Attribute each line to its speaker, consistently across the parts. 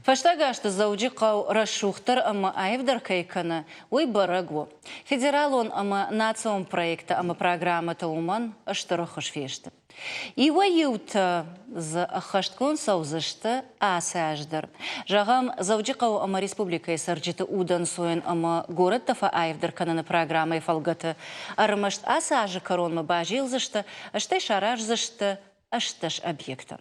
Speaker 1: Фаштагашты заужи қау расшухтар ама айвдар кайкана ой барагу. Федералон ама национ проекта ама программа тауман аштыры хышфешті. Ива юта за ахашткон саузышты асаждар. Жағам заужи қау ама республика сарджиты удан соен ама город тафа айвдар кананы программа фалгаты. Арымашт асажы коронма бажил зышты, аштай шараж зышты, ашташ объекта.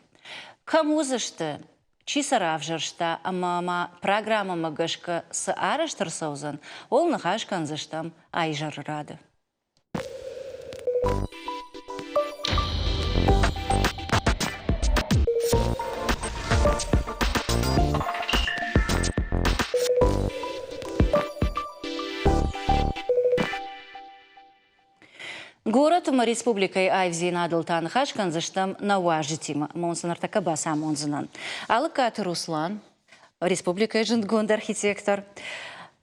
Speaker 1: Кому зышты? Чисарав жыршта, ама программа магашка с араштыр саузан, ол нахашкан зыштам айжар рады. Город республикой Айвзин Адылтан Хашкан заштам на важитима. Монсонартака баса монзанан. Алыкат Руслан, республика Жиндгунд архитектор.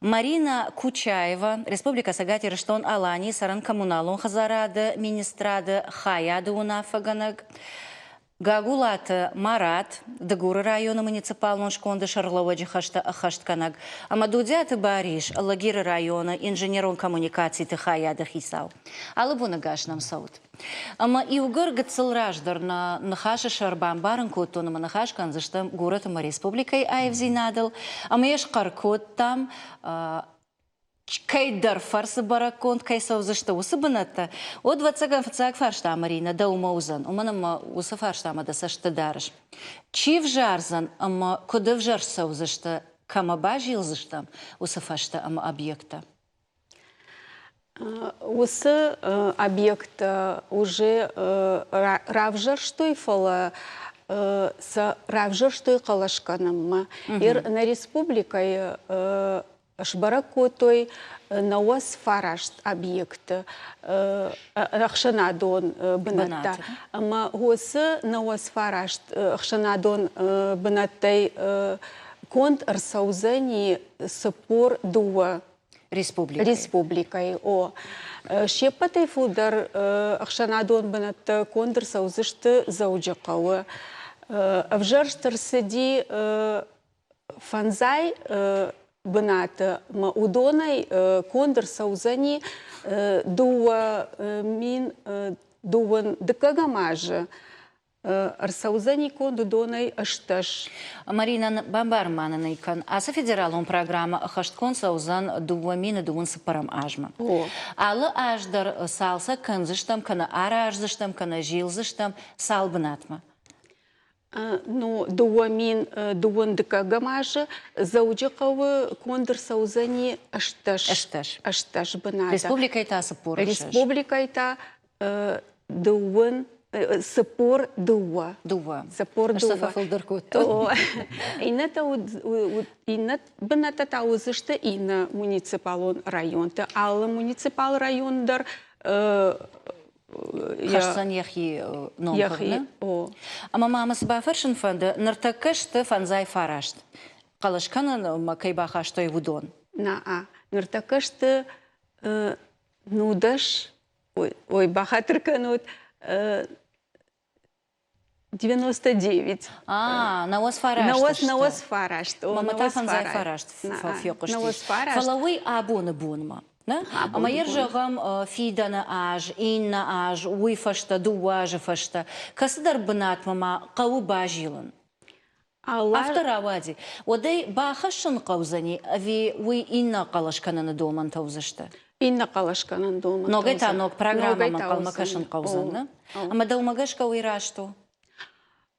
Speaker 1: Марина Кучаева, республика Сагати Рештон Алани, Саран коммуналон Хазарады, министрады Хаяды Унафаганаг. Гагулата Марат, Дагуры района муниципалон шконды Шарловаджи Хаштканаг. Амадудзяты Бариш, Лагиры района, инженерон коммуникации Тихаяды Хисау. Алыбуна гашнам саут. Ама и угар гацел раждар на нахаша шарбан баран котона нахашкан заштам город республикой Айвзинадал. Ама еш каркот там Кайдар фарсы бараконт, кайсау зашта усыбыната. О 20 фаршта Марина да умаузан. Уманама усы фарштама да сашта дарыш. Чив жарзан, ама кодыв жарсау зашта, кама бажил заштам усы фаршта ама объекта.
Speaker 2: Усы объект уже равжар штой фала с равжар штой калашканам. Ир на республикой Шбаракотой науас фарашт объект ахшанадон бынатта. Ама госы науас фарашт ахшанадон бынаттай конт арсаузани сапор дуа республикой. О шепатай фудар ахшанадон бынатта конт арсаузышты зауджакауы. Авжарштар сиди фанзай Бната ма удонай кондр саузани дуа мин дуан декагамажа арсаузани конду донай ашташ.
Speaker 1: Марина Бамбармана икан аса федералон программа хашткон саузан дуа мин дуан сапарам ажма. Алы аждар салса канзыштам кана ара ажзыштам кана жилзыштам салбынатма.
Speaker 2: Ну, дуамин, дуандыка гамажа, зауджакавы кондыр саузани ашташ бынада.
Speaker 1: Республика ита сапор.
Speaker 2: Республика ита дуан сапор дуа.
Speaker 1: Дуа.
Speaker 2: Сапор дуа.
Speaker 1: Сафафылдыр кутто.
Speaker 2: Инат быната таузышты ина муниципалон районта. Алла муниципал райондар
Speaker 1: Хашсан яхи номхарна. Ама мамасы бафаршын фанды ныртакышты фанзай фарашт. Қалашканы макай бахаштой вудон.
Speaker 2: Ныртакышты нудаш, ой, бахатырканут 99.
Speaker 1: Навоз фарашт.
Speaker 2: Навоз фарашт.
Speaker 1: Мамата фанзай фарашт. Фалавый абоны бонма. Ама ержағам фиданы аж, инна аж, уй фашта, дуажы фашта. Касыдар бынат мама қауы бажилын. Автор авади. Одай бахашын қаузани, ави уй инна қалашкананы доман таузышты.
Speaker 2: Инна қалашкананы доман таузан.
Speaker 1: Ногай танок программаман қалмакашын қаузаны. Ама далмагашка уйрашту?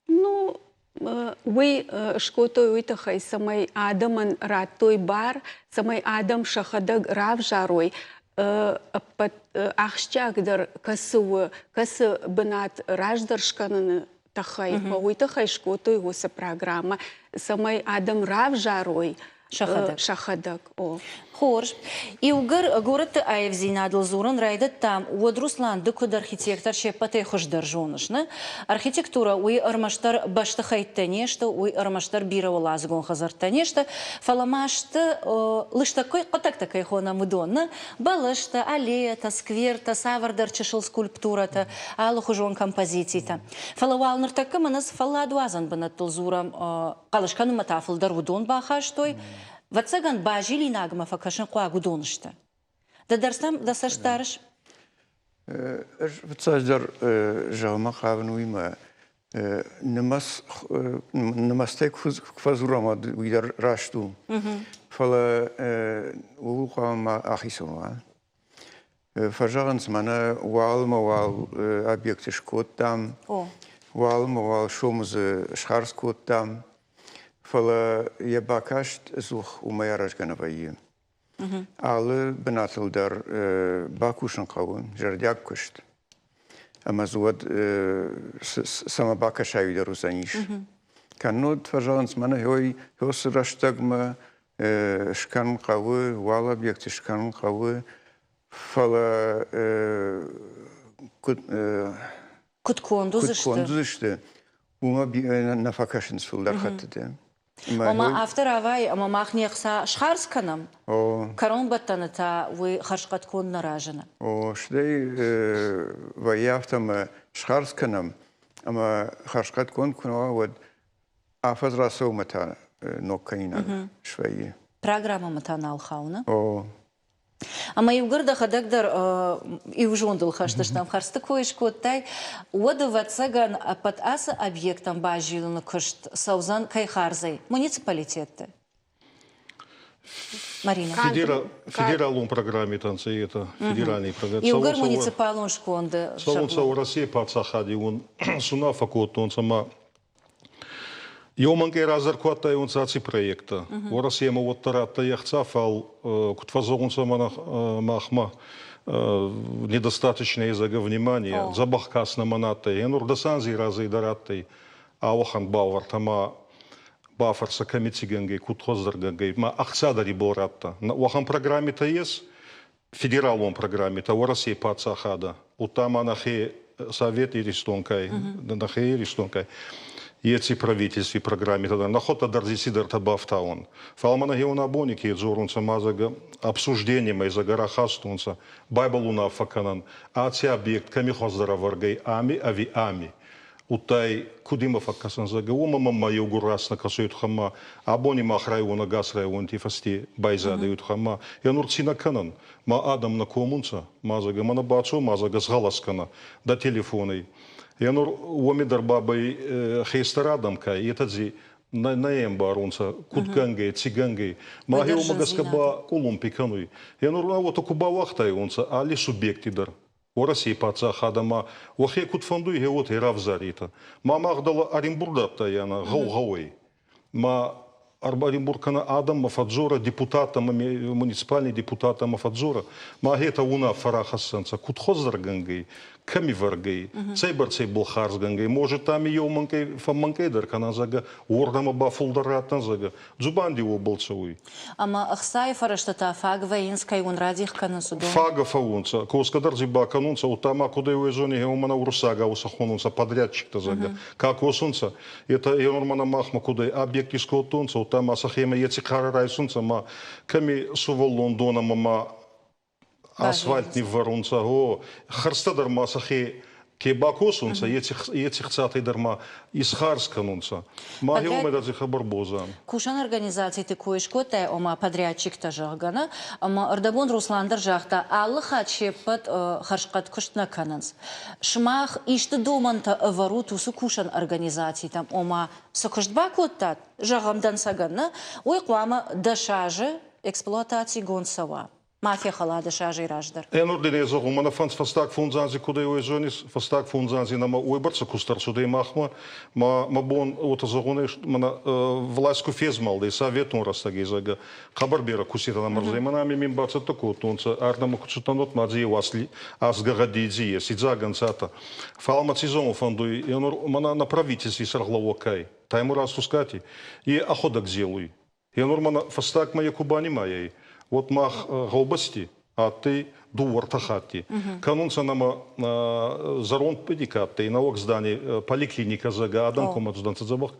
Speaker 2: Ну, вы шкотой уйтахай самай адаман раттой бар, самай адам шахадаг рав жарой, ахщагдар касы бынат раждар шкананы тахай, уйтахай шкотой госа программа, самай адам рав жарой,
Speaker 1: Шахадак.
Speaker 2: Шахадак. О.
Speaker 1: Хорш. И город Айвзи надал зуран райдат там. Уод Руслан дыкуд архитектор шеппатай хождар жонышны. Архитектура уй армаштар башты хайт нешта, уй армаштар бира улазгон хазарта нешта. Фаламашты лишь такой такой хона мудонна. Балашта, аллея, та сквер, та савардар чешил скульптура, та алухужон композиции та. Фалавалнер такка манас фаладуазан банат зурам калышкану матафылдар удон бахаштой. Вацаган бажили нагма факашин куагу донышта. Да дарстам да саштарш.
Speaker 3: Вацаждар жаума хавнуима намастек фазурама уидар рашту. Фала улхама ахисома. Фажаганс мана вал объекты шкоттам. Вал шомз шхарскоттам. Фала я бакашт зух умайараш ганавайи. Але бенател дар бакушан кавун, жардяк кушт. Ама зуад сама бакашави дар узаниш. Канод фажаланс мана хос раштагма шкан кавы, вал объекты шкан кавы. Фала
Speaker 1: Куткондузышты.
Speaker 3: Ума нафакашин сфилдар хаттыды.
Speaker 1: Ома автор авай, ома махнеқса шхарсканам. Карон баттаныта вы хашқат кон наражана.
Speaker 3: Шдей ваяфтам шхарсканам, ама хашқат кон кунова вот афаз расомата ноккаина швеи.
Speaker 1: Программа матанал хауна. Ама югырда хадагдар и ужондал хашташтам харсты коишкоттай уоду вацаган под аса объектом бажилын кышт саузан кайхарзай муниципалитетты. Марина.
Speaker 4: Федералун программе танцы это федеральный программ.
Speaker 1: Югыр муниципалун шконды.
Speaker 4: Салонца у России пацахади он суна факот он сама. Йоманке разаркваттай он цаци проекта. У России мы вот таратта яхцафал кутфазогунца махма недостаточно изага внимания. Забахкас на манаттай. Энурдасанзи разы дараттай. Аухан бауар тама бафарса комитигенгей кутхоздаргангей. Ма ахцадари боратта. Уахан программе-то есть. Федералом программе-то у России пацахада. Утама нахе совет иристонкай. Нахе иристонкай. Еци правительстве программе тогда нахота дарзисидер табафтаун. Фалмана геона боники едзорунца мазага обсуждение май загара хастунца байбалуна факанан аци объект камихоздара варгай ами ави ами. Утай кудима факасан зага ума мама югурас на касует хама абони махрайуна гасрайун тифасти байза дают хама. Я нурцина канан ма адам на комунца мазага манабацу мазага сгаласкана до телефоной. Я нур уамидар бабай хейстарадамка и тадзи наем барунца куткангай цигангай маги умагаскаба кулумпикануй. Я нур вот окуба вахтай унца али субъектидар. У России паца хадама вахе кутфандуй геот и равзарита. Ма магдала Оренбургдатта яна гаугауэй. Ма Оренбургкана адам мафаджора депутата муниципальный депутата мафаджора. Ма гета уна фарахасанца кутхоздаргангай. Ками варгай, цейбарцей булхарсгангай, может там ее манкей фаманкейдер каназага, ордама бафулдаратна зага, дзубанди облцевой.
Speaker 1: Ама ахсай фараштата фагва инскай он радих канасудо.
Speaker 4: Фага фаунца, коскадар зиба канунца, утама куда его зоне геумана урсага усахонунца подрядчик-то зага. Как осунца, это еормана махма куда объект искотунца, утама сахема ецикара райсунца, ма ками сувол Лондона мама асфальтный варунца, о, харста дарма сахе кебакосунца, етих цатай дарма исхарсканунца. Магиуме дадзи хабарбозан.
Speaker 1: Кушан организации ты коишкотай, ома подрядчик тажагана, ама Ардабон Руслан держахта, аллаха чепат харшкат куштна кананс. Шмах ишты доманта варуту сукушан организации там, ома сокуштбакоттат, жагамдан саганна, ой куама дашажи эксплуатации гонсава. Мафия халада шажи раждар.
Speaker 4: Энурдене зогу мана фанс фастак фунзанзи куда его зонис фастак фунзанзи нама уйбарца кустар сюда махма ма бон ота зогуне мана власть куфезмал да и советун растаги зага хабарбера кусита на марзай мана мим баца тако тунца арнама кучутанот мадзи васли асгагадизи сидзаганцата фалма цизому фанду энур мана на правительстве сарглавокай тайму раз тускати и охоток сделай. Я нормально фастак моя кубани моей. Вот мах голбасти, а ты дуар тахати. Канунца нама зарон педикатты, налог зданий поликлиника зага, адам комат забах.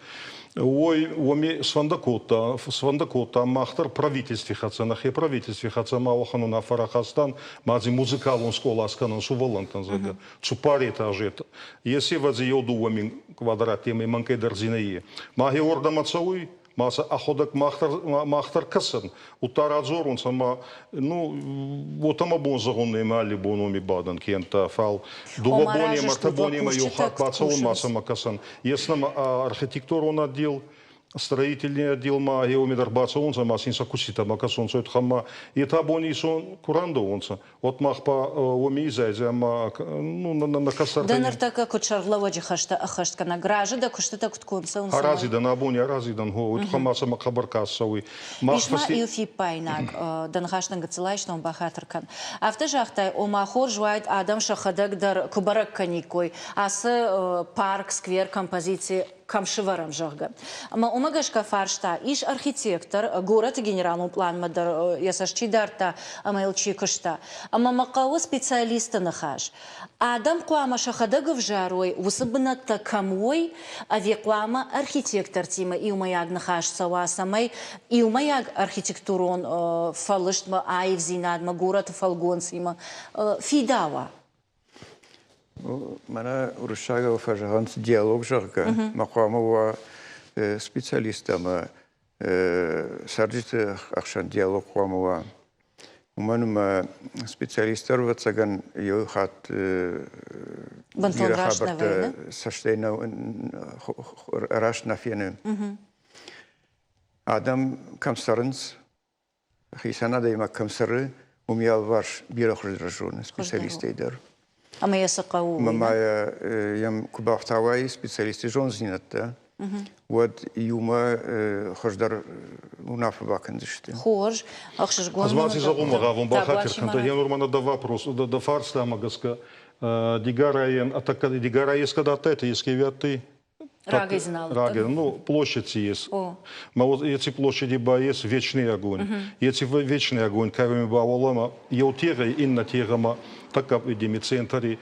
Speaker 4: Ой, уми свандакота, махтар правительстве хацанах и правительстве хацамалахану на Фарахастан, мази музыкалун школа асканан сувалантан зага. Цупари этажет. Если вази йоду уми квадратами манкай дарзинаи. Маги орда мацауи, маса аходак махтар касан. Утарадзорун сама, ну, вот там абонзагунный мали бонуми бадан кента фал. Дубабони мартабони мою хакбацаун маса макасан. Если нам архитектуру отдел, строительный отдел ма геометрбаца он за масинса кусита макасон соет хама и табони сон куранда онца от махпа омизай за ма ну на касар.
Speaker 1: Да нартака кучарлаваджи хашта ахашка на гражи да кушта куткунса он.
Speaker 4: Арази да на абони арази дан го от хама сама хабаркасауи.
Speaker 1: Ишма илфи пайнак дан хашдан гацелайшнон бахатркан. Автожахтай омахор жуайт адам шахадак дар кубарак каникой. Асы парк, сквер, композиции камшиварам жахга. Ама умагашка фаршта иш архитектор город генеральный план мадар ясашчи дарта амайлчи кышта. Ама макау специалиста нахаш. Адам куама шахадагов жарой усыбната камой авиаклама архитектор тима и умаяг нахаш сава самай и умаяг архитектурон фалыштма айвзинадма город фалгонсима фидава.
Speaker 3: Мана уршага фажганс диалог жарга. Мақама специалистама саржит ахшан диалог қуамыва. Уманым специалистар ватсаган ё хат
Speaker 1: Бантон
Speaker 3: саштейна рашна фене. Адам камсарынс хисана дайма камсары умял ваш бирохржон специалистейдер.
Speaker 1: Ама ясакау.
Speaker 3: Мамая ям кубахтавай специалисты жонзинатта. Вот юма хождар унафа бакандышты.
Speaker 1: Хож, ахшиш гон.
Speaker 4: Азмати загумага вон бахатер канта я нормально да вопрос да фарста магаска дигараен атака дигараес когда это если вяты
Speaker 1: Рага знал.
Speaker 4: Рага, ну, площадь есть. Но вот эти площади есть вечный огонь. Эти вечный огонь, кавами баволама, еутера и на терама, так как в центре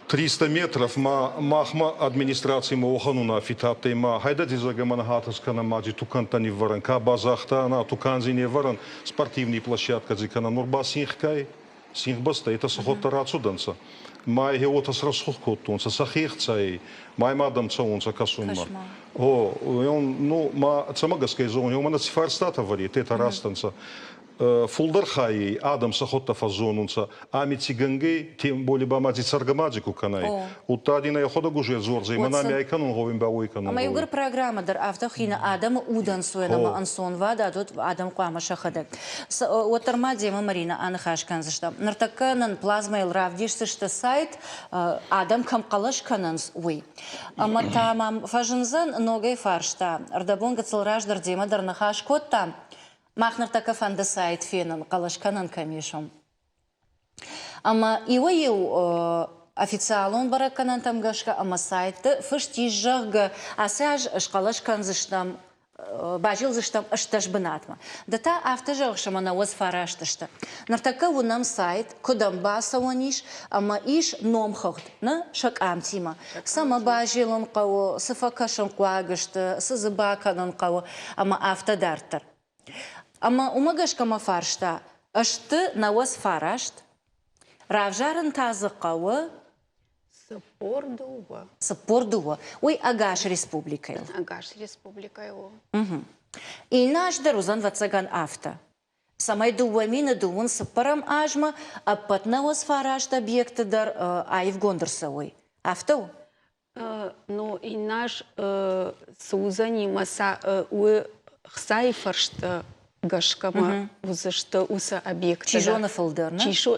Speaker 4: 300 метров, махма администрации мохану на фитате, хайда дизагамана хатаскана маджи туканта не варан, кабазахта на туканзи не варан, спортивная площадка зикана нурба синхкай, синхбаста, это сохота рацуданца. Май геотас расхохотунца, сахихцай, май мадам цаунца касумма. О, он, ну, ма цамагаской зоне, у меня цифарстата варит, это растанца. Фулдархай, Адам сахота фазонунца, амитигангей, тем более бамади царгамаджику канай. Утадина я хода гуже зорза, и манами айканун говим бауиканун.
Speaker 1: Ама югар программа дар автохина Адам удан суенама ансон вада, тут Адам куама шахадак. Отармади Марина анахашкан зашта. Нартаканан плазма ил равдишсышта сайт Адам камкалаш кананс уй. Ама тамам фажынзан ногай фаршта. Ардабонга цылраж дар дема дар нахашкот там. Махнар така фанда сайт фенан калашканан камешом. Ама иуаю официалон бараканан там гашка, ама сайты фыштижжага асаж шкалашкан зыштам бажил зыштам ашташ бынатма. Дата автожаг шамана оз фарашташта. Нартака унам сайт кодам баса ониш, ама иш номхагд на шак амтима. Сама бажилон као, сафакашан куагашта, сазыбаканан као, ама автодартар. Ама умагашка ма фаршта, ашты на оз фарашт, равжарын тазы кауы, Сапордува. Ой, Агаш республика.
Speaker 2: Агаш республика его.
Speaker 1: И наш дарузан вацаган авто. Самай дуамина дуун сапарам ажма, а патна оз фарашт объекты дар айв гондерсовой. Авто?
Speaker 2: Ну, и наш сузани маса у хсайфаршт гашкама узашта уса объекта.
Speaker 1: Чижона фолдер,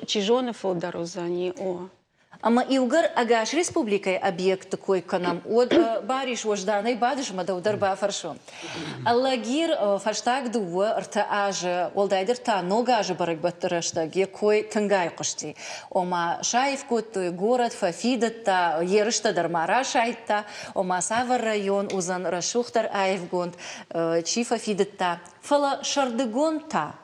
Speaker 2: Чижона фолдер узани, о.
Speaker 1: Ама Илгар агаш республикой объект такой канам. От бариш вожданой бадыш мадаудар бафаршо. Аллагир фаштаг дуа рта аже олдайдер та нога аже барыг баттырышта гекой тынгай кушти. Ома шайф коттой город фафидатта ерышта дармара шайтта. Ома савар район узан рашухтар айвгонд чифа фидатта. Фала шардыгон та.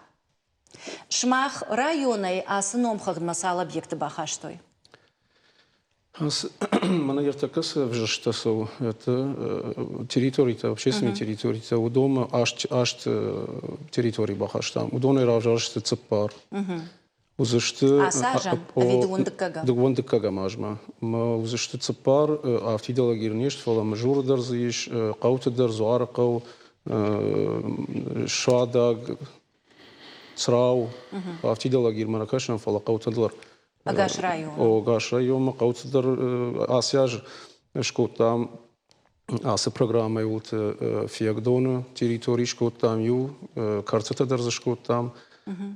Speaker 1: Шмах районой асыном хагмасал объекты бахаштой.
Speaker 5: Мана ертакас вжештасов это территории, общественные территории, у дома аж территории бахаштам. У дома ражашты цепар. Узышты
Speaker 1: Асажа, авидундыкага.
Speaker 5: Дугундыкага мажма. Ма узышты цепар, автидала гирнешт, фала мажурдар зиш, каутедар зуаракау, шадаг, црау, автидала гирмаракашам, фала каутедар.
Speaker 1: Агаш район.
Speaker 5: О гаш район, каутедар асяж, шкот там, асы программа ют фиагдона территории шкот там ю, карцетадар за шкот там.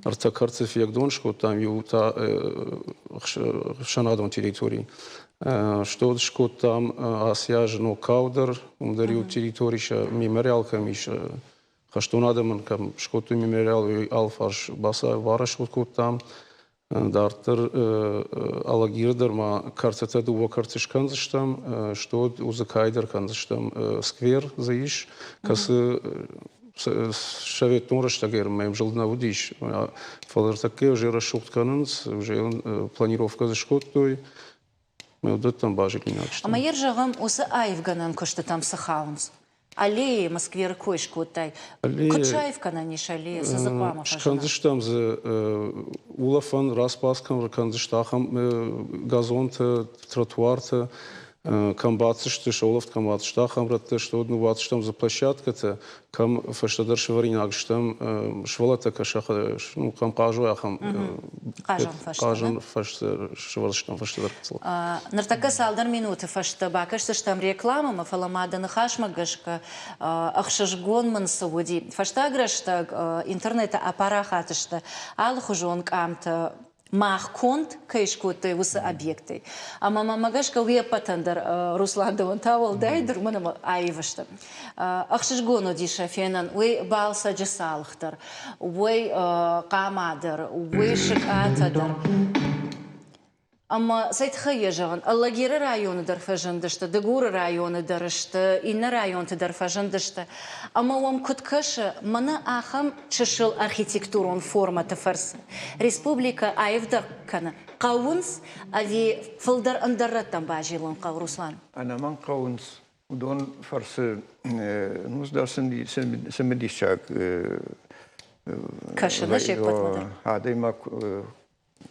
Speaker 5: Арта карце фиагдон шкот там ю та шанадон территории. Что шкот там асяж но каудер, ударил территория мемориал камиш. Хаштон адаман кам шкоту мемориал алфаш баса вараш шкот там. Дартер аллагирдер ма карцета дуа карцишканзштам, что узакайдер канзштам сквер заиш, касы шавет нораштагер моим желднавудиш. Фалер таке уже расшуткананс, уже планировка зашкоттой. Мы вот там бажили нечто.
Speaker 1: А майер жагам усы айвганан кошты там сахаунс. Аллеи Москве койшкотай. Кучаевкана не шалея сазапама.
Speaker 5: Шканзштам за улафан распаскам раканзштахам газонта тротуарта камбацшты шолофт камбацштахам ратта что одну ватштам за площадката кам фаштадар шваринагштам швалата кашаха ну кам кажуахам кажан фашта шварштам фаштадар.
Speaker 1: Нартака салдар минуты фашта бакашта штам реклама мафаламада нахашмагашка ахшашгон ман сауди фашта грашта интернета апарахатышта алхужон камта мах конт кайшкоты усы объекты. А мама магашка уе патандар Руслан Давантавал дайдер манам айвашта. Ахшашгону диша фенан уе балса джасалхтар, уе камадар, уе шикатадар. Ама сайт хаяжан, Аллагира районы дарфажандышта, Дагура районы дарышта, Инна районты дарфажандышта. Ама уам куткаша, мана ахам чешил архитектурон формата фарса. Республика айвдар кана. Каунс, ави фалдар андарраттан бажилон кау Руслан.
Speaker 3: Ana man kauns udon farse nus da semedishak
Speaker 1: Кашана шек патмадар.
Speaker 3: Hade ma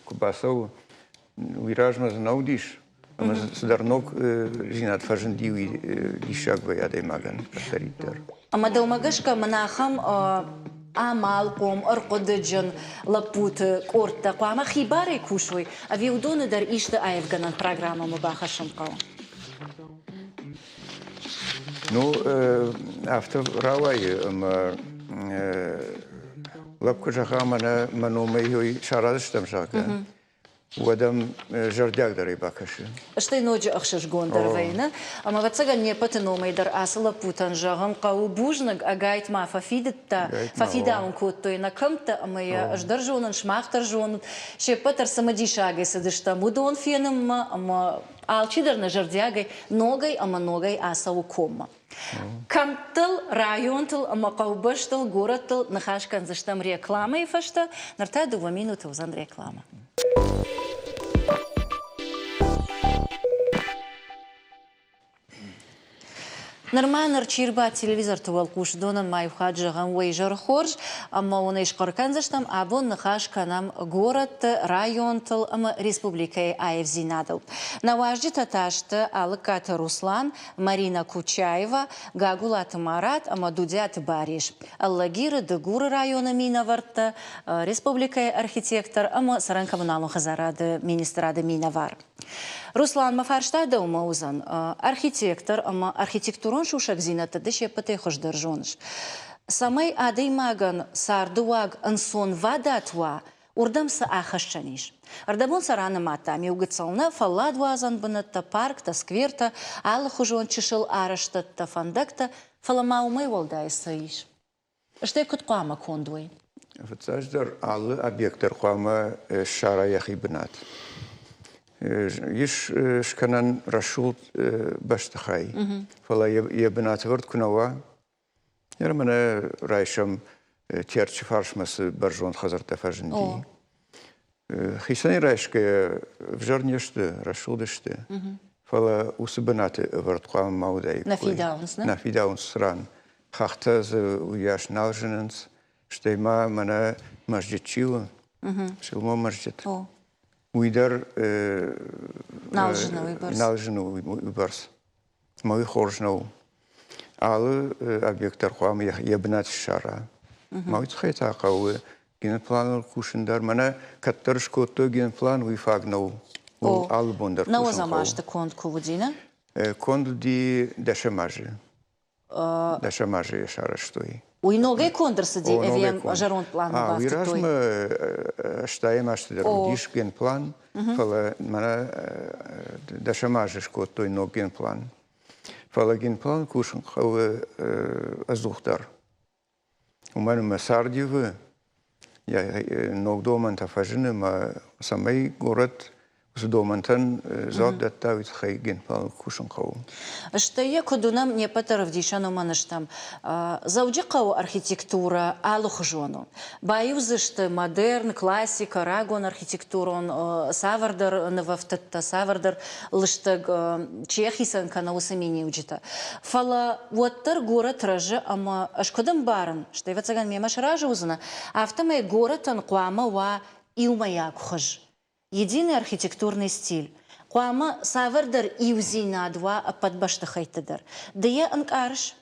Speaker 3: kubasau virajma znaudish. Ama zdarnog zinat fajendiwi dishak vayade magan katariter.
Speaker 1: Ама далмагашка мана ахам амалком, аркодыджан, лапут, корта, куама хибаре кушвой, а виудоны дар ишта айвганан программа мабахашам кау.
Speaker 3: Ну, автор равай, лапку жахамана маномей шарадыштам жака. Уадам жардяк дарай бакаши.
Speaker 1: Штай ноджи ахшашгон дарвейна, ама вацага не патеномей дар асала путан жагам кау бужнаг агайт ма фафидетта, фафидаун коттой на камта, ама я ждаржонан шмахтар жонут, ше патар самадишагай садышта мудон фенам, ама алчидар на жардягай ногай, ама ногай асау кома. Камтыл, районтыл, ама каубаштыл, городтыл, нахашкан заштам реклама и фашта, нарта 2 минуты узан реклама. Нормально чирба телевизор тувал куш донан май вхаджаган уэйжар хорж, ама он ишкаркан заштам абон нахаш канам город районтыл ама республикой айвзи надал. На важди таташта Алыката Руслан, Марина Кучаева, Гагулат Марат, ама Дудят Бариш. Аллагира Дагура района Минаварта, республикой архитектор, ама Саран коммуналу Хазарады министрады Минавар. Руслан мафарштада умаузан, архитектор, ама архитектурон шушак зината деше пате хождержоныш. Самай адей маган сардуаг ансон вадатва, Урдам са ахашчаниш. Ардабон сараны матами угыцална фаллад вазан бынытта паркта, скверта, алы хужон чышыл арыштытта фандакта фаламаумай волдай саиш. Что кут қуама кондуй?
Speaker 3: Фацаждар алы объекттер қуама шара яхи бынат. Иш шканан рашулт баштахай. Фала ебынат вард кунава. Ярмана райшам терчи фаршмасы баржон хазарта фажинди. Хисани райшке вжарнешты, рашулдышты. Фала усыбынаты вард қуама маудай.
Speaker 1: Нафидаунс, не?
Speaker 3: Нафидаунс ран. Хахтаз уяш налжинанс. Штейма мана масджид чила. Шилмо масджид. Уйдар налжину уйбарс. Мой хоржнау. Алы объекттар қуам ебнат шара. Мой цхайта қауы генплан кушиндар. Мана каттарш котто генплан уйфагнау. Алы бондар кушин қау.
Speaker 1: Нау замашты конд кувудина?
Speaker 3: Конд ди дашамажи. Дашамажи шара штой.
Speaker 1: Уйногай кондырсы ди эвен жарон план бафты той.
Speaker 3: Уйражмы штаем аштыдар удиш генплан. Фала мана дашамажи котто но генплан. Фала генплан кушин қауы аздухтар. Уману масардивы. Я ногдоман тафажины ма самай город Домантан зодат тавит хай генплан кушин қау.
Speaker 1: Что я кодунам не патаров дишану маныштам. Зауджи қау архитектура алу хжону. Баюзы что модерн, классика, рагон архитектурон, савардар навафтатта, савардар лыштаг чехисан канаусы мини уджита. Фала ваттар город ражы, ама ашкодам баран, что я вацаган мемаш ражы узна, автомай город он куама ва илмаяк хж. Единый архитектурный стиль. Куама савардар иузина два подбаштахайтадар. Да я анкарш.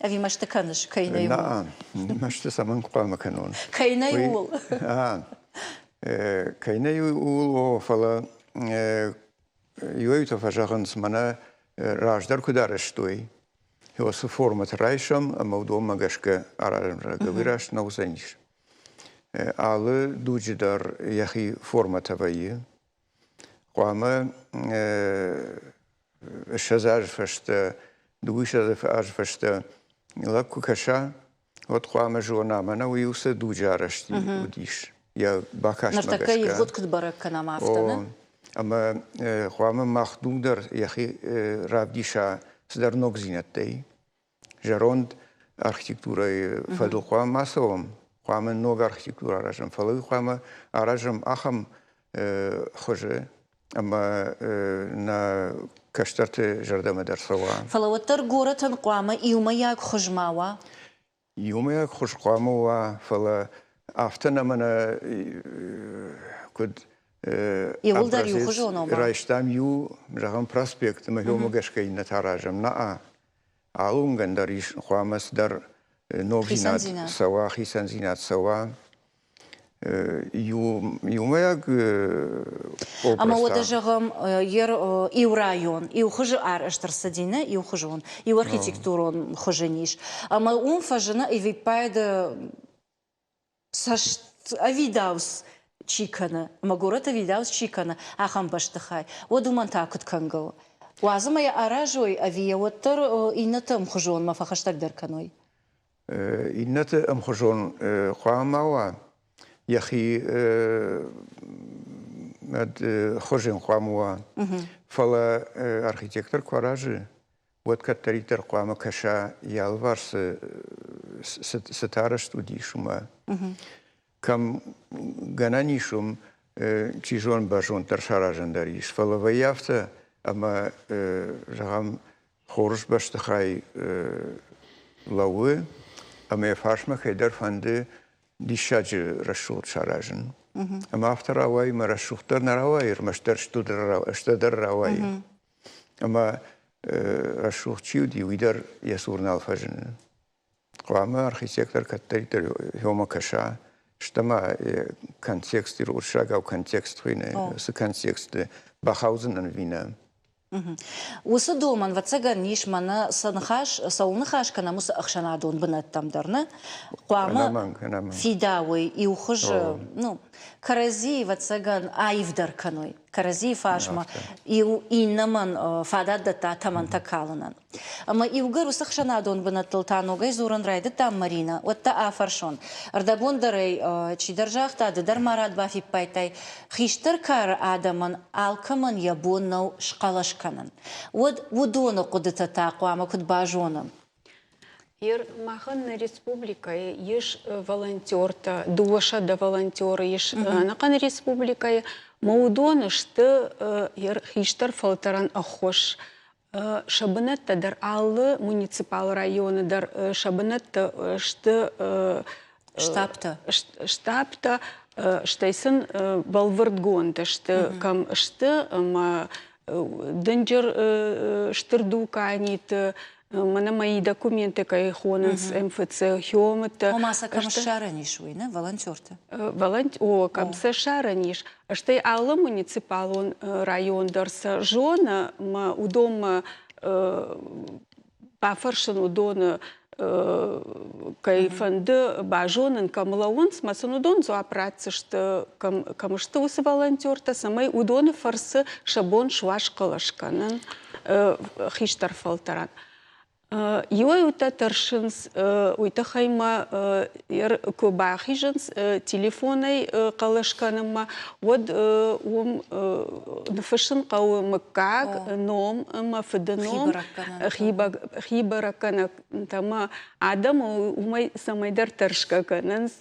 Speaker 1: А ви маштаканыш кайна юл.
Speaker 3: На, машты саман куама канон.
Speaker 1: Кайна юл.
Speaker 3: Кайна юл фала юэйта фажаганс мана раждар кудараш той. Его формат райшам, а маудома гашка аражам гавираш наузаниш. Алы дуджидар яхи форма тавайи. Куама шазаж фашта, дуиша фашта лапку каша, вот куама жуана мана уюса дуджарашти удиш. Я бакаш магашка.
Speaker 1: Нартакай вот кудбарак канама автана.
Speaker 3: Ама куама махдудар яхи равдиша сдар ногзинаттай. Жаронд архитектурой фадл куама масовом. Куама много архитектура аражам. Фалы куама аражам ахам хоже, ама на каштарте жардама дарсова.
Speaker 1: Фалаваттар городан куама иумаяк хожмава.
Speaker 3: Иумаяк хош куамава фала афтана мана куд
Speaker 1: Иулдар ю хожонома.
Speaker 3: Райштам ю жагам проспект махиома гашкайна таражам на алунган дариш куамас дар Новинат сава, хисанзинат сава, юмаяк образа.
Speaker 1: Ама ода жагам ер иу район, иу хожи араштарсадина, иу хожон, иу архитектурон хожениш. Ама он фажена и випайда авидаус чикана, ама город авидаус чикана, ахам баштахай. Оду мантакут кангал. Уазама я аражой авия оттар инатам хожон мафахаштак дарканой.
Speaker 3: إنت أم خجون قاموا يخي مد خجون قاموا فلا أركيتكتر كوراجي وتكتريتر قام كشا يالوارس ستارش توديشوما كم غنانيشوم تيجون باجون ترشاراجن داريش فلا ويافتا أما جام خورج باشتخاي لوه أما يفارش ما خيدر فانده ديشاج رشوت شاراجن أما أفتر رواي ما رشوتر نرواي رمشتر اشتدر رواي أما رشوت شيو دي ويدر يسورنا الفجن قواما أرخيتكتر كتريتر هوما كشا شتما контекст روشاق أو контекст خينه س контекст بخاوزن أن فينا
Speaker 1: Осы доман ватсаган ниш мана сауны хаш кана мус ахшанадон бынаттамдарны. Қуамы фидауи и ухыж, ну, карази ватсаган айвдар каной. Карази фашма и иннаман фададдата таман такалынан. Ама иугар ус ахшанадон бынаттылтанугай зуран райды там Марина. Отта афаршон. Ардагондарай чидаржахта дар марат бафип пайтай. Хиштар кар адаман алкаман ябоннау шқалашканан. Удону кудыта тақуама куд бажоном.
Speaker 2: Ир махан республика еш волонтерта, душа да волонтера еш накан республика маудон что ир хиштар фалтаран ахош шабанетта дар аллы муниципал районы дар шабанетта что штабта штайсын балвардгонта что кам что ма денджер штырду канит. Мана мои документы, кай хоненс МФЦ хёмата.
Speaker 1: Омаса камшараниш вы, не волонтерта.
Speaker 2: О, камшараниш. Штай алла муниципал он район дарса жона, ма удома пафаршан удона кай фанды бажонен камлаунс, масан удон зоапратся, что камшты усы волонтерта, самай удона фарсы шабон шваш калашканан хиштар фалтаран. Йой ута таршинс, уйта хайма кубахижинс, телефоной калашканама, вот нафашин кау макак, ном, мафеданом, хибаракана, тама адам умай самайдар таршка кананс.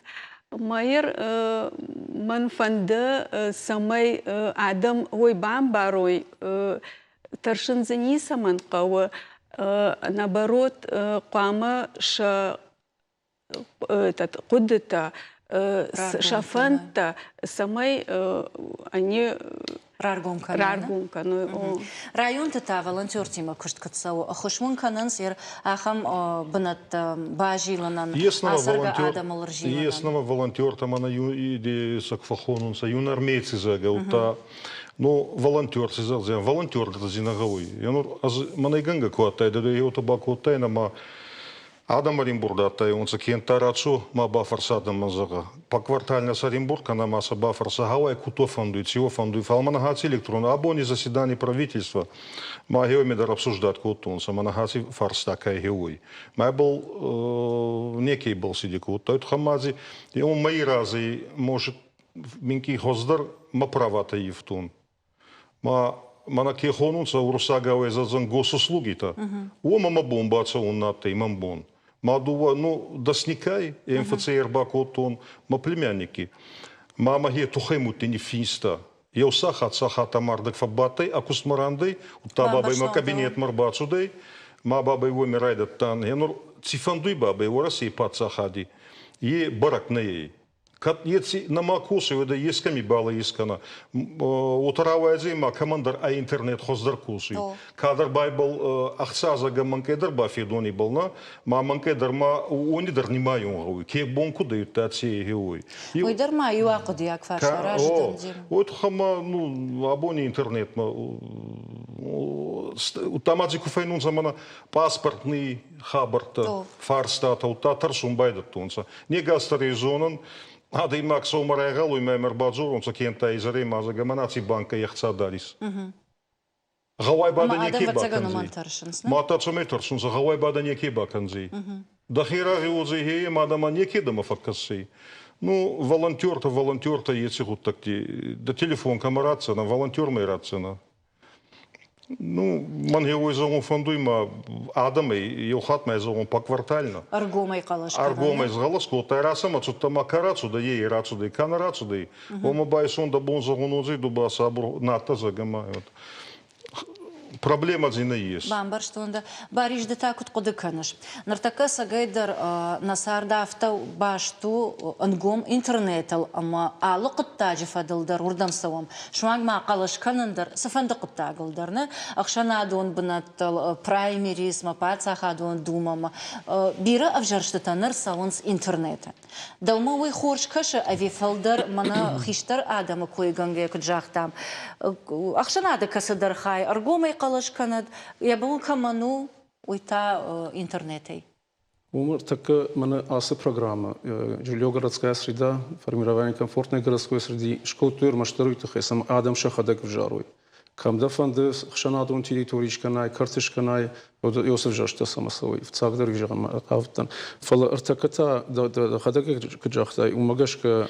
Speaker 2: Майер манфанда самай адам ой бамбарой таршин зани саман кау. Наоборот, қама кудыта шафанта самай они
Speaker 1: раргунка. Район та волонтертима кушткатсау. Хошмун кананс ер ахам бынат бажиланан асарга адам алыржиланан.
Speaker 4: Еснама волонтерта мана иде сакфахонунса юн армейцы загаута. Ну, волонтер, волонтер это зинаговой. Я ну, манайганга куатай, да я вот бакуатай, на ма Адам Оренбургда тай, он за кентарацу ма бафарсадам мазага. По квартальна с Оренбурга на маса бафарса гавай куто фондует, всего фондует. Фалманагаци электрон, абони заседание правительства. Ма геомедар обсуждать кутун, саманагаци фарс такая геой. Ма был некий был сиди кутай, хамази, и он мои разы может минки хоздар ма правата евтун. Мана кехонунца урусагаве за госуслуги-то. О, мама бомбаца он на тей мамбон. Мадува, ну, досникай, МФЦР бакотон, ма племянники. Мама ге тухаймут не финста. Я усахат сахата мардак фабатай, а кусмарандой, у та бабай ма кабинет марбацудей, ма бабай его мирайдат тан. Я ну цифандуй бабай, у России пацахади. Е барак на ей. Если на макусе выда есками бала искана, утаравая зима командар а интернет хоздар кусы. Кадар байбал ахсазага манкедар бафидони бална, ма манкедар ма они дар не маю, ке бонку дают тации геой.
Speaker 1: Ой дар маю акуди акфаша раждан дим.
Speaker 4: Вот хама ну абони интернет ма утамаджику файнун замана паспортный хабарта фарстата утатар сумбайда тунца. Не гастари зонан. Ада имак сомарайгал уй мемер баджор, он сакента изаре маза гаманаци банка яхца дарис. Гавай бада неки баканзи. Мата цометаршун за гавай бада неки баканзи. Дахира геози гее мадама неки дама факкаси. Ну волонтерта если вот такти. Да телефон камаратся на волонтер майратся. Ну, man heel is zo'n van doen, maar Adam, je gaat mij zo'n pak kwartaalna.
Speaker 1: Аргомай калашка.
Speaker 4: Аргомай сгаласко, тараса, ма цута макарацу да ей рацу да и канарацу да и. Ома байсон да бон загонозы дуба сабру ната загамают. Проблема зина есть.
Speaker 1: Бамбар что он да бариш да так вот кудыканыш. Нартака сагайдар насарда авто башту ангом интернетал ама алы кыттажи фадылдар урдам савам. Шуанг ма калыш канындар сафанды кыттагылдарны. Акшана дон бынаттал праймерис ма пацаха дон думама. Бири авжаршты таныр савынс интернета. Далмавый хорш кашы авифалдар мана хиштар адамы койганге кыджахтам. Акшана да касыдар хай аргомай قالش كند يبون كمانو ويتا интернетей.
Speaker 5: Умер така мене аса програма. Жилье городская среда, формирование комфортной городской среды. Школ тур маштаруйте хесам адам шахадак в жаруй. Камда фанды хшанадун территоричканай, картышканай, Йосиф жашта самосой. В цагдер вижам автан. Фала артаката да хадак кджахтай. Умагашка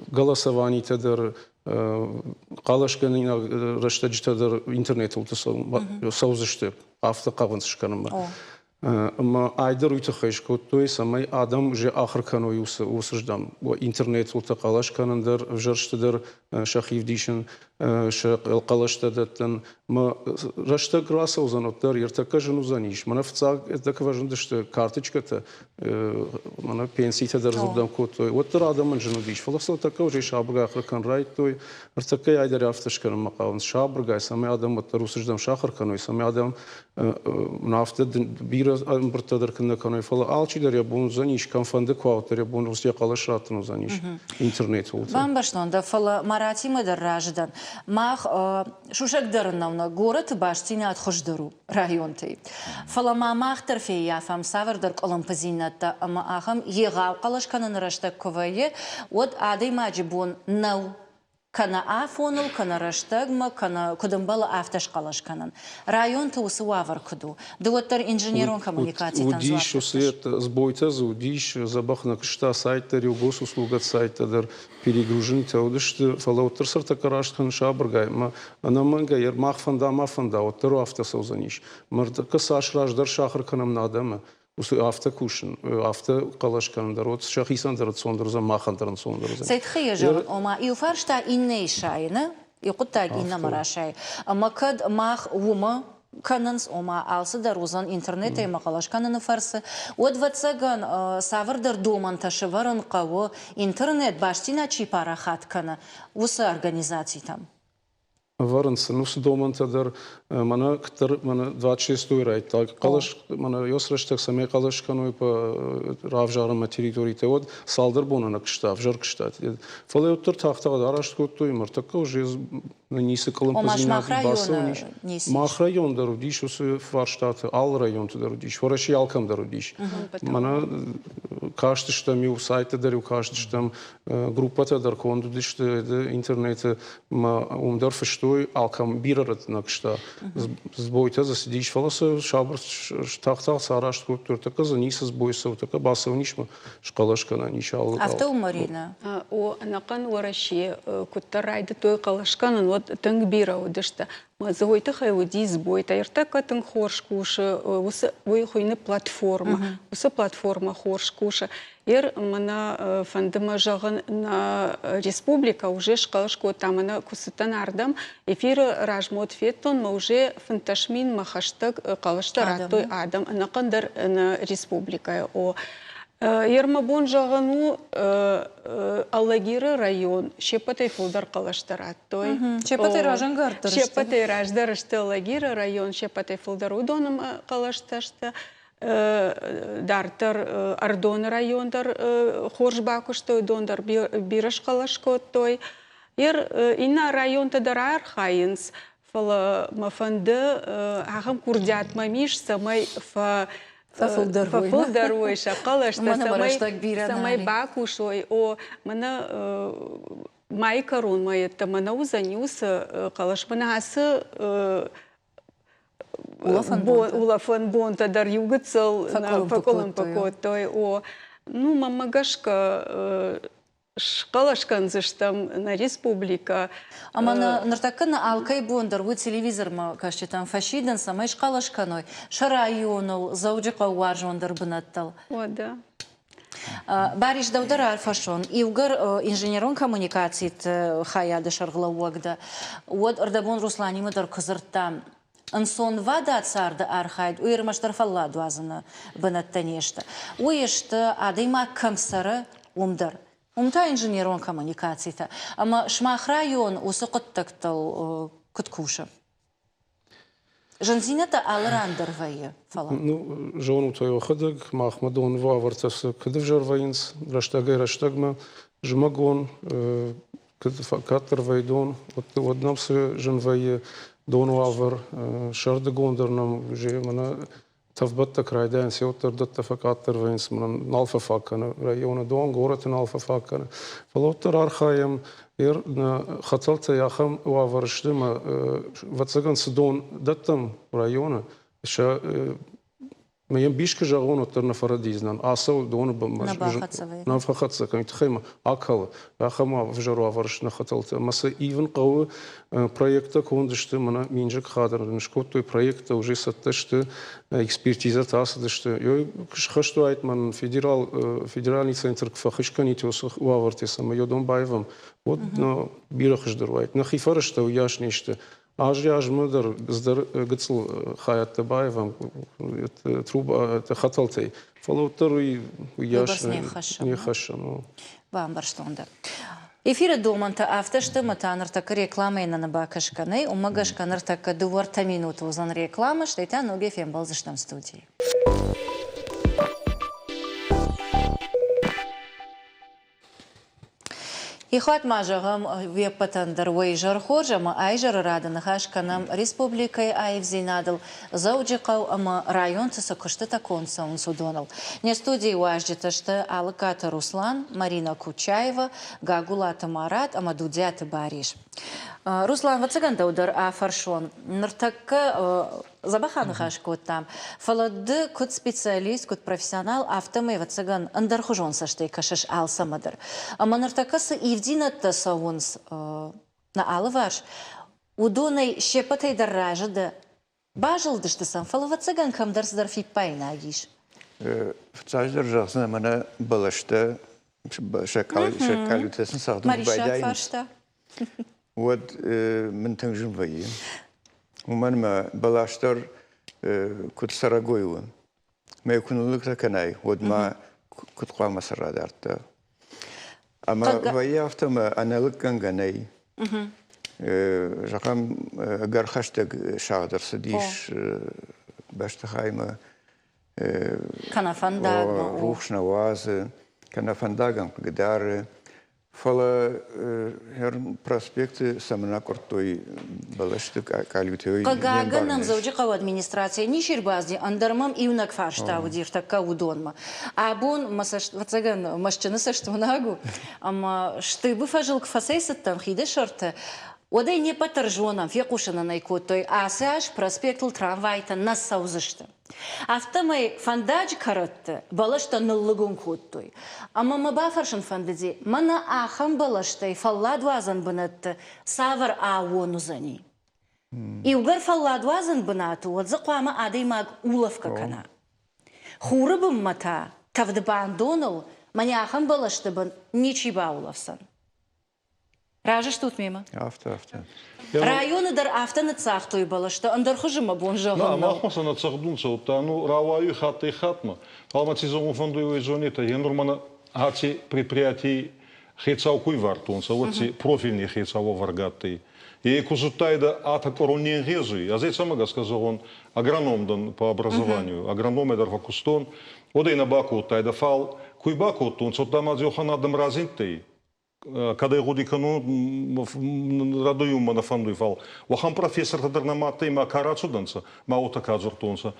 Speaker 5: голосование тедер қалашка нина раштаджи тедер интернет ултасау саузышты автоқавынсышканыма. ما عایدر ویت خیش کود توی سمی آدم جه آخر کنوی وسجدم و اینترنت و تقالش کنن در جرشت در شخیف دیشن شق قالش تدتن ما رشت گراس وزنوت در یرتکه جنو زنیش من افتصاق دک وجن دشت کارتچ کت من پنسی تدر زبدم کود توی و تر آدم من جنو دیش فلسطین تکه وجه شابرگ آخر کن رایت توی یرتکه عایدر افتش کنم مقاوم شابرگ سمی آدم و تر وسجدم شاخر کنوی سمی آدم نافت بیر برتدر کنه کنه فلا آلچی در یابون زنیش کم فنده کوات در یابون روسیا قالش راتنو زنیش اینترنت ولد.
Speaker 1: Вам баштон да фала марати мы раждан. Мах шушак дарнавна город баштина отхождыру районты. Фала мах тарфе я фам савар дар коломпазината ама ахам егал қалашканын раштак ковае от адей маджибун нау كان عفونل كان رشتغما كان كدنبال أفتش قلاش كانن رایون تو سوافر کدو دوتر انجینیرون коммуникации
Speaker 5: ودیش وسیت زبویت زودیش زبخنا کشتا سایت در یوگوس услугат сайта در перегружен теодышты фалаутер сырта караштхан шабргай ма анаманга ер махфанда оттер автосозаниш мырда касаш раждар шахр канам надама авто кушен авто калаш кандар от шахисан дер сондерза махандран сондерза
Speaker 1: سيد خيجر وما يفرشتا إني شاينة يقطع إننا مراشاي أما كد ماخ وما كاننس وما ألس دروزن إنترنت ما قلاش كانن فرس ودفتسجن سافر در دومن تشورن قوة إنترنت باشتينا چي парахат كنا وس организации там
Speaker 5: Варенс, ну судоман тадер, мана ктер, мана 26 рай, так калаш, мана йосрештек саме калаш каной по равжарам территории теод, салдер бона на кштав, жар кштат. Фале оттер тахта дараш котой мартака уже на нисе коломпозина басониш. Мах район дарудиш, ус фарштат, ал район дарудиш, фораши алкам дарудиш. Мана кашты штам ю сайта дарю кашты штам группата дар кондудиш интернете ма умдар фшту алкам бирарат накшта сбойта засидиш фаласа шабр тахта сараш культур така за ниса сбойса така басовнишма шкалашка на нишал
Speaker 1: авто марина
Speaker 2: о нақан вараши куттарайда той қалашканын вот тангбира удышта зойта хайуди сбойта яртака тан хоршкуша усы войхойны платформа усы платформа хоршкуша Ер мана фандыма жағын на республика уже шкалашко тамана кусытан ардам эфир ражмот феттон ма уже фанташмин махаштаг калашта раттой адам анакандар на республика о Ермабон жағыну Аллагиры район шепатай фулдар калашта раттой
Speaker 1: шепатай ражан гартыр
Speaker 2: шепатай раждар шты Аллагиры район шепатай фулдар удоным калашташта Дартер Ардон райондар Хоржбакуштой дондар бираш калашкоттой. Инна районта дарар хайынс. Фала мафанды ағым курдят мамиш самай фафылдаруйша калашта самай бакушой. О мана майкарун майетта мана узанюс калаш мана асы Улафан бонта дар югыцел по коломпакотой о ну мамагашка шкалашкан зыштам на республика
Speaker 1: Амана нартакана алкай бондар вы телевизор ма кашче там фашиден самай шкалашканой шарайонул заужика уаржондар бынаттал
Speaker 2: о да
Speaker 1: Бариш даудар фашон ивгар инженерон коммуникации хаяды шарглауагда вот ордабон Руслани мыдар кызыртам Ансон вада царда архайд, уйрмаштар фалла дуазана банаттанешта. Уешта адайма камсара умдар. Умта инженерон коммуникации-то. Ама шмах район усоқыттактал кыткуша. Жанзината алрандер вайе фала.
Speaker 5: Ну, жону той ходак, махмадон вавартас кыдыв жарвайнс, раштагма, жмагон, катер вайдон, вот однамсы жанвайе Донуавер, Шардегондернам, Жемана, Тавбатта Крайден, Сеотер Даттафакатер Венс, Ман Алфафакана, района Дон, Горатен Алфафакана, Фалоттер Архаем, Хаталта Яхам, Уаварштима, Вацаган Сдон, Даттам района, Меем бишке жаргон от на фарадизнан, асал дон бамаш. На фахатса камит хема акал, ахама в жару варш на хаталта. Маса ивен кау проекта кондышты мана минжик хадр. Ншкот той проекта уже саттышты экспертиза тасдышты. Йой кшхашту айтман федеральный центр фахишканити осах уавартеса. Ма йодон байвам. Вот на бирахждырвайт. На хифарышта уяшништы. Ажяж мыдыр гыздар гыцл хаятты байвам труба хаталтей. Фалоттар уяш не хаша.
Speaker 1: Вам барштонда. Эфиры доманта автошты матаныртакы рекламайна на бакашканы, умагашканыртакы дуарта минуту узан реклама, штайта ноги фем балзыштам студии. Ихват мажағым веппатандар уайжар хоржама айжар раданы хашканам республикай айвзинадыл зауджиқау ама район цысы күшті таконса он судонал. Не студии уажджиташты Алыкаты Руслан, Марина Кучаева, Гагулата Марат, ама Дудяты Бариш. Руслан, вацаганда удар афаршон. Ныртакка забаханы хашкот там. Фалады кут специалист, кут профессионал, автомей вацаган андархужон саштай кашаш алсамадар. Ама ныртакасы ивдинатта сауынс на алываш. Удонай щепатай дарражады. Бажылдышты сам. Фалы вацаган камдарсдар фиппайна агиш.
Speaker 3: В цаждар жақсына мана балашта шакалютесін сағдың байдайын.
Speaker 1: Мариша фаршта.
Speaker 3: Вот من تنجم فيه ومن ما بلاشتر كنت سراغويو ما يكون لك كناي ود ما كنت قام سرا دارت اما ويا افتما انا لك كان غناي رقم اگر خشتك شادر سديش باش تخايمه
Speaker 1: كان فندق
Speaker 3: روح نواز كان فندق قدار Фала проспекты самана кортой балашты калютёй.
Speaker 1: Кагаганам заужикау администрация не ширбазди андармам иунак фаршта удиртакка удонма. Абон масаш вацаган машчаны саштунагу, ама штыбы фажил кфасейсаттан хиде шорта. Одай не патаржонам фекушана найкотой, а саш проспектл трамвайта нас саузышты. Автомай фандаж каратты, балашта ныллыгун коттой. Ама мабафаршын фандади, мана ахам балаштай фалладвазан бынатты, савар ауонузани. И угар фалладвазан бынату, вот заквама адай маг уловка кана. Хурыбым мата, тавдыбан донал, мани ахам балашты бын ничиба уловсан. Ражыш тут мимо.
Speaker 3: Авто.
Speaker 1: Районы дар автоны цахтой балашты, андар хыжыма бон жағынна.
Speaker 4: Махмаса на цахдунца, ну раваю хатта и хатма. Алматизову фондовой зоне-то, я нормально хати предприятий хейцау куйвартунца, вот си профильный хейцау варгатый. И кузутайда ата коронен гезуй. А здесь самага сказал он, агроном дан по образованию, агроном эдар факустон. Одей на баку тайда фал, куйбаку тунца, там адзюхана дам разинтей. Когда я годи кану радую на фанду фал, вахам профессор тадарнаматей ма карацуданца, ма отаказуртунца.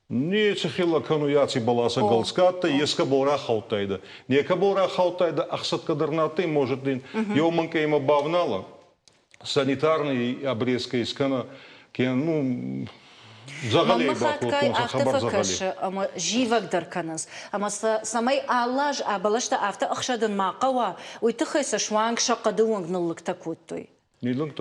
Speaker 4: Не цехила кану яци баласа галската, еска бора хаутайда. Не кабора хаутайда, ахсат кадарнатей может дин. Йоманка има бавнала, санитарный обрезка искана, кен
Speaker 1: Мама хаткай автофакаш, ама живак дарканас. Ама самай аллаж, а балашта авто ахшадан мақава, уйтыхайса шванг шақадуанг ныллык такуттой.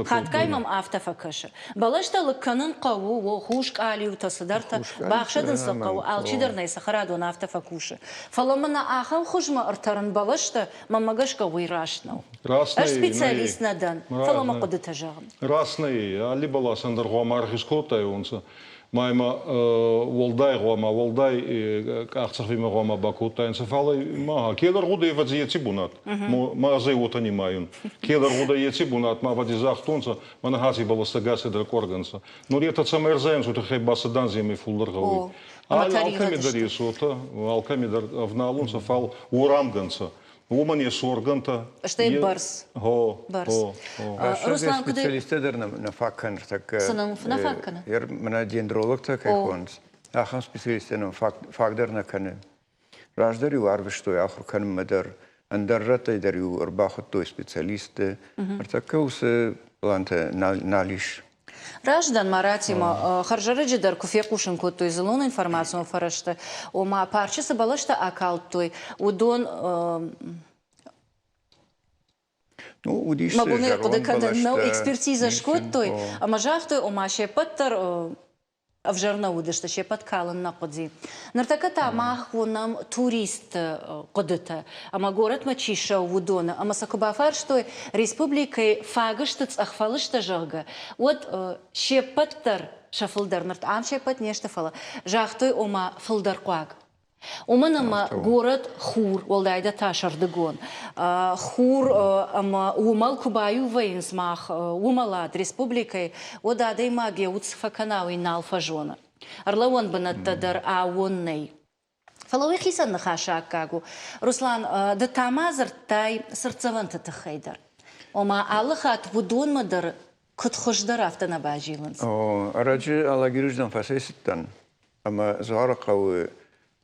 Speaker 1: Хаткай мам автофакаш. Балашта лыкканын қаву, хушк алию тасыдарта, бақшадан сақау, алчидарнай сахарадуан автофакуши. Фаламана ахам хужма артаран балашта, мамагашка уйрашнау. Аш специалист надан, фалама қуды тажағын.
Speaker 4: Расный, али баласан даргуам архискотай онса. Майма волдай гома, волдай ахцахвима гома бакута, энцефалы мага. Кедar гуда и вадзи ецибунат. Мазай вот они маюн. Кедar гуда ецибунат, ма вадзи захтунца, мана хази баластагаси дракорганца. Но рета самерзаем, что хай басаданзиями фулдаргавы. Алками дарисута, алками дар авналунца фал урамганца. Уман ес органта.
Speaker 1: Что и барс.
Speaker 4: Ho,
Speaker 1: Барс.
Speaker 4: ho, ho.
Speaker 1: Руслан, куди...
Speaker 3: специалистедер на факкан, так.
Speaker 1: Санам на факкана?
Speaker 3: Я мене дендролог так хонс. Ахам специалистен на факдер на кане. Раждер ю арве что я ахр кан медер. Андеррата идар ю арбахот той специалисты. Так ус ланте налиш.
Speaker 1: Раждан маратима харжарыджи дар куфе кушин кот той зелон информацию фарашта. Ома парчасы балашта акалт той. Удон...
Speaker 3: Ну, удиш
Speaker 1: Ма буны подекада нау экспертиза шкот той. А мажах той ома шепаттар авжарна удышта шепаткалан нақоди. Нартаката мах вонам турист қодыта. Ама город мачиша удона. Ама сакубафар что республикой фагыштыц ахфалышта жага. Вот шепаттар шафылдар нарт ам шепат нешта фала. Жах той ома фылдар қуаг. Оманама город Хур, волдайда ташардыгон. Хур ама умал кубаю воинсмах, умалад республикой, одадей магия уцфаканауи налфажона. Арлаон банаттадар аонней. Фалауи хисан нахаша акагу. Руслан, да тамазар тай сырцаванта тахайдар. Ома аллахат вудон мадар кутхождар автана бажиланс.
Speaker 3: Араджи алагириждан фасеситтан. Ама зуара кауы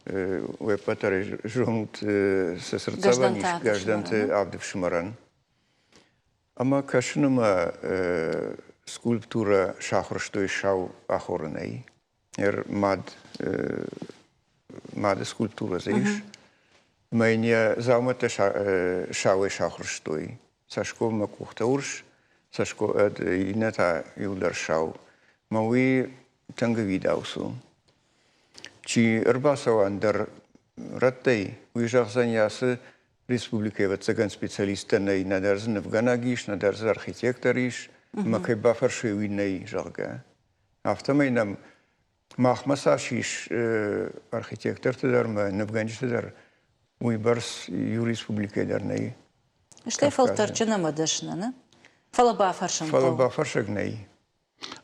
Speaker 3: Вепатар жунт сесрцаваниш гражданте Авдив Шимаран. Ама кашнама скульптура шахрштой шау ахорней. Мад скульптура зейш. Майня заумата шауе шахрштой. Сашко макухтаурш, сашко ината юлдар шау. Мауи тангавидаусу. Чи рбасова андер раттай уйжахзанясы республикой вацаган специалистенной надерзен в Ганагиш, надерз архитекториш, макай бафарши уйней жалга. Автомайнам махмасашиш архитектор тедерма навганиш тедер уйбарс ю республикой дерней.
Speaker 1: Что фалтарчина мадашна, не? Фала бафаршан.
Speaker 3: Фала бафаршагней.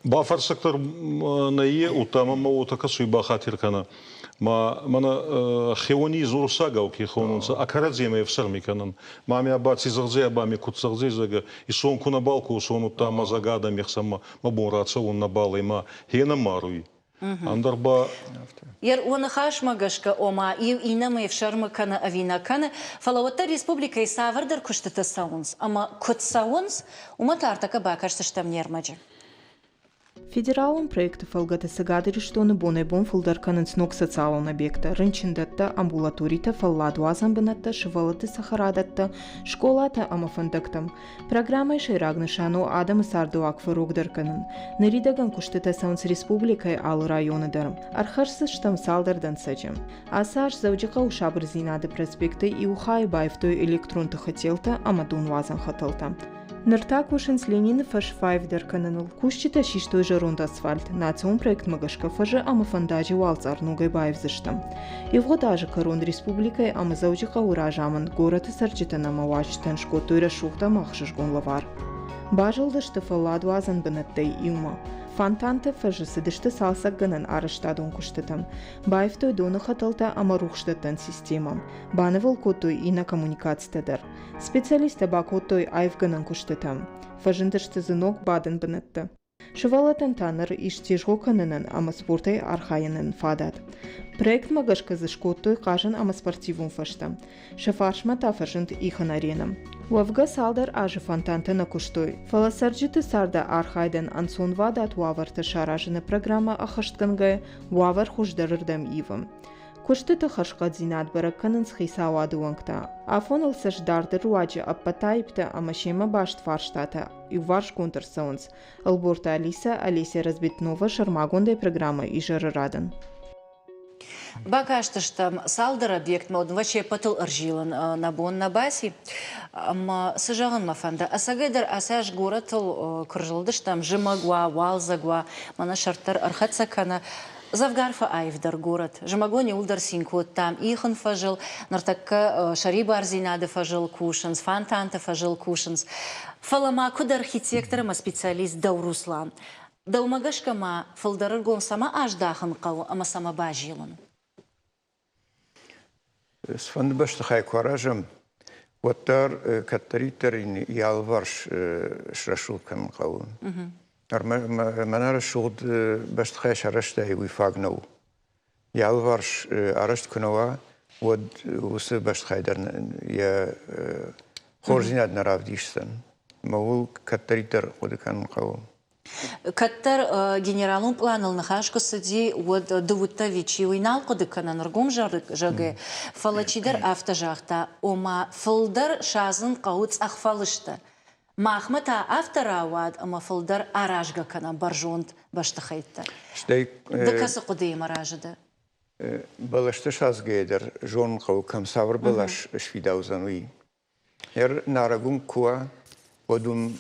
Speaker 4: Бафар сектор на е утама утака суйба хатиркана. Мана хевони зурсага оки хонунса акарадземе всармиканан. Мами абаци зарзе абами кутсарзе зага и сон куна балку сон утама загада мехсама мабураца он на балы ма хена маруй. Андарба
Speaker 1: Ер он хашмагашка ома и инама евшармакана авинакана фалавата республика и савардар куштата саунс. Ама кут саунс уматартака бакашта штам нермаджи.
Speaker 6: Федерален проект фалгата сагадери што на боне бон фулдарканен снок социален объекта, рынчындатта, амбулаторита, фалладуазан бынатта, шывалаты сахарадатта, школата амафандактам. Программа ишай рагнышану адам сардуак фарогдарканен. Наридаган куштата саунс республикай ал районыдарым. Архарсы штам салдардан сачем. Асаш завджака ушабр зинады проспекты и ухай байфтой электронты хотелта, амадун вазан хаталта. Нырта кушен с Ленина фаш файвдер кананул. Кушчита шиштой жарунд асфальт. Национ проект магашка фажа ама фандаджи валц арнугай байвзыштам. И в годаже корон республикой ама заучика уражаман город сарчита на мавачтан шкотой рашухта махшишгон лавар. Бажалдышты фалладу азан бынаттай иума. Фантанте фажы сыдышты салсак ганан араштадун куштатам. Байфтой доны хаталта ама рухштатан системам. Банывал котой и на коммуникациядар. Специалиста бакотой айфганан куштатам. Фажындышты зынок бадын бынатты. Шывалатан таныр иштежго кананан ама спортай архаянын фадат. Проект магашка зашкотой кажан ама спортивун фашта. Шафаршма тафашынт ихан аренам. Уавга салдар ажы фантанта на куштой. Фаласарджиты сарда архайдан ансон вадат уаварта шаражына программа ахашткангая уавар хуждарырдам ивам. Куштыты хашкадзинат баракканын схисауады уангта. Афон алсаш дарды руаджи аппатайпта амашема башт фарштата и варш контрсаунс. Алборта Алиса Разбитнова шармагондай программа и жарырадан.
Speaker 1: Бакаштыштам салдар объект модын ваче патыл аржилан на бон на баси. Сажаган мафанда. Асагайдар асаж горатыл кыржылдыштам жымагуа, валзагуа, мана шарттар архатсакана. Завгарфа айвдар город. Жымагони улдар синкот там ихан фажил, нартакка шариба арзинады фажил кушанс, фантанта фажил кушанс. Фалама куда архитекторама специалист Дау Руслан. Даумагашка ма фалдарыргон сама аждахан кау, ама сама бажилан.
Speaker 3: Сфандбашты хай куаражам, وتر كتريتر إن يالورش شرشول كان قوم ما نرى الشغل باش تخيش رشته ويفاقنو يالورش أرشت كنوا ود وس باش تخيدر يا خورجينات نراف ديشتن ما هو كتريتر ود كان قوم
Speaker 1: Каттар генералун планыл нахашка сади вот Давутовичи уйнал коды канан ргум жаге фалачидер автожахта ома фылдар шазын кауц ахфалышты. Махмата авторавад ама фылдар аражга канан баржонт баштахайтта. Дакасы коды маражыды.
Speaker 3: Балашты шаз гейдер жон қау кам савр балаш швидаузануи. Нарагум куа одум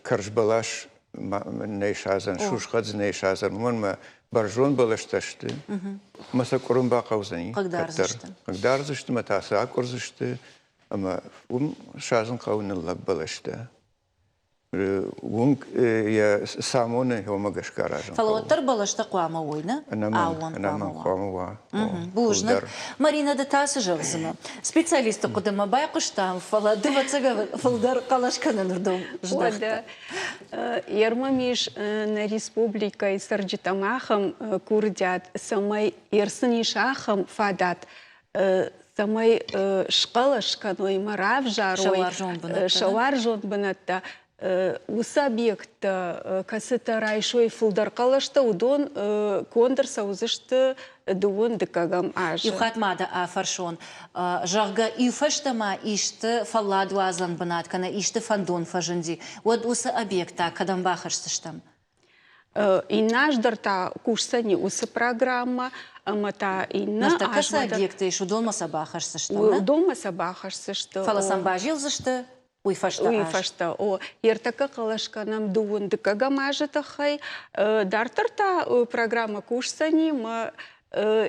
Speaker 3: карж балаш نيشازن شوش خدز نيشازن ما برجون بلشتشت مثلا كورن باقوزني قدار زشت متى ساكور زشت اما شازن قاون الله بلشته ونك يا سامون هو ما قشكاراجن
Speaker 1: فلوتر بلشت قوامه وينا
Speaker 3: انا قوامه
Speaker 1: بوجنك مارينا دتاس جغزنا سبيциалист قدما بايقش там فلا دبتسغ فلدر قلاش كان نردم
Speaker 2: جدا يرمميش на республика и сарджитамахам курдят самай ерсынишахам фадат самай шкалашканой марав жарой шаваржон бынатта Усы объекта касыта райшой фылдар қалашта удон кондырса узышты дуон дыкагам аж.
Speaker 1: Юхатмада афаршон. Жага юфаштама ишты фалладу азан банаткана ишты фандон фажынди. Вот усы объекта кадам бахарсыштам.
Speaker 2: И наш дарта курсани усы программа, амата и на
Speaker 1: аж. Касы объекты ишу дома сабахарсыштам.
Speaker 2: Дома сабахарсыштам.
Speaker 1: Фаласан бажилзышты.
Speaker 2: Уйфашта. О, ертака калашканам дуун дыкага мажытахай. Дартарта программа курсани ма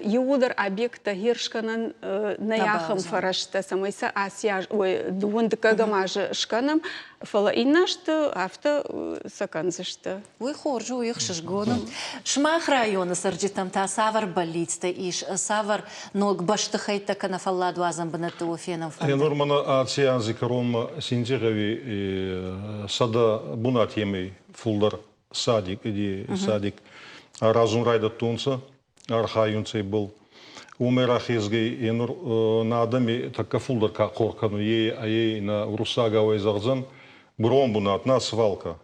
Speaker 2: юудар объекта гершканан наяхам фарашта самайса асия дуун дыкага мажышканам фала инашты авто саканзышты.
Speaker 1: Уй хоржу уйхшиш гоном. Шмах района сарджитам та савар болицта иш савар ног баштахайта кана фалладу азам бнату фенам фанда.
Speaker 4: Нормана асия зикаром синтегави сада бунат еми фулдар садик иди садик разум райда тунца архаюнцей был умерах изгей енур на адами така фулдар ка коркану ей на русагавай загзан бром бунат на свалка.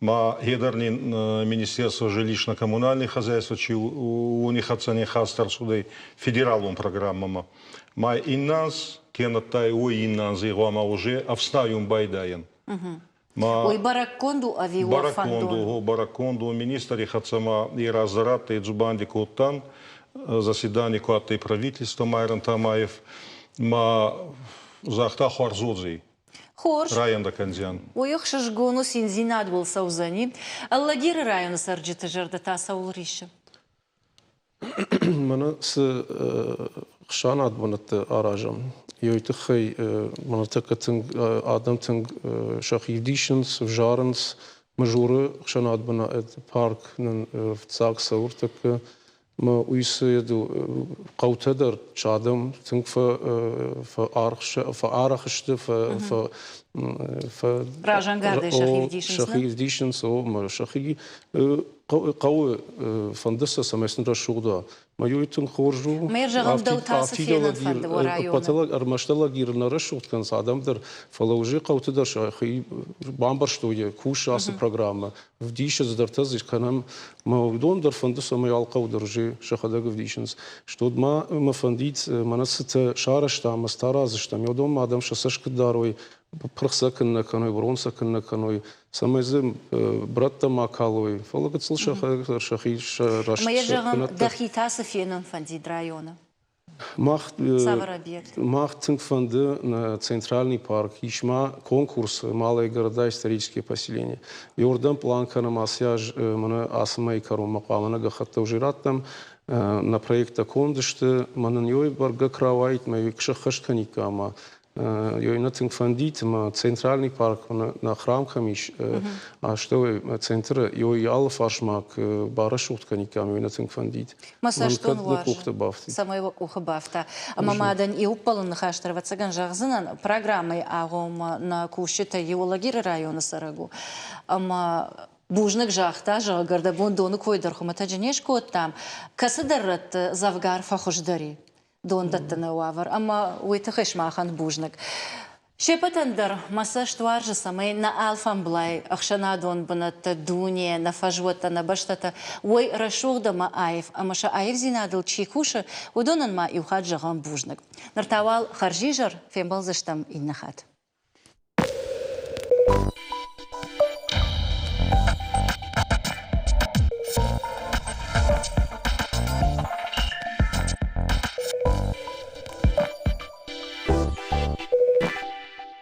Speaker 4: Ма хедарнин Министерство жилищно-коммунальных хозяйств, чи у них оцени хастер судей федералом программама. Ма и нас, кенаттай ой иннан зигвама уже, австаюм байдаен.
Speaker 1: Ой бараконду авио фандон.
Speaker 4: Бараконду министри хацама и раздарат и дзубанди коттан заседание коатты правительства Майран Тамаев ма захта хорзодзи. Районда Канзян.
Speaker 1: Уйхшиш гону синзинад был саузани. Аллагир района сарджита жардата саулриша.
Speaker 5: Мана с хшанад бунат аражам. Йойтхай манатакатын адамтын шахивдишенс жаренс мажуры хшанад бана парк в цак сауртак ما ويصيدوا قوتدر شادم تنك فأرخشت
Speaker 1: راجان قاعدة
Speaker 5: شخيف ديشنس أو ما شخي قوي فندسة سمعنا رشودا ما يوتن خورجو
Speaker 1: ما يرجع غمدو تاسف فينا فند ورايونا
Speaker 5: بطلق أرمشتلا غيرنا رشوت كان صادم در فلوجي قوتدر شخي بامبرشتوية كوش راس برنامج в дишес дартазиш канам ма дон дар фандус ма ялқав даржи шахадага в дишенс что ма фандит манасыта шарашта мастаразышта мёдом адам шасашка дарой прхсакын каной бронсакын каной самайзым братта макалой фалагатсыл шахи шараш
Speaker 1: ма яжагам дахитасы фенон фандит района Савар объект.
Speaker 5: Махтинг фонды на Центральный парк, ишма конкурс малые города, исторические поселения. Йордан планка на масяж мана асмай карум макамана гахатта ужираттам на проекта кондышты мананьой барга кравайт май кшахашканикама Йойнатин фандит, ма центральный парк на храм хамиш, а что центр, йой алфашмак барашут каникам йойнатин фандит.
Speaker 1: Маса что
Speaker 5: кухта бафти.
Speaker 1: Самой уха бафта. Мамадан и упалын нахаштар вацаган жагзынан программой агом на кушета еологир района Сарагу. Ама бужник жахта жагарда бондону койдар хумата женешко там. Касадарат завгар фахождари. Дон даттана уавар, ама уйтахеш махан бужник. Шепатандар маса штуаржа самай на алфам блай, ахшана дон банат дуне, на фажвота, на баштата, уй рашугда ма аев, амаша аев зинадыл чикуша, удонан ма иухад жаган бужник. Нартавал харжижар фембал заштам иннахат.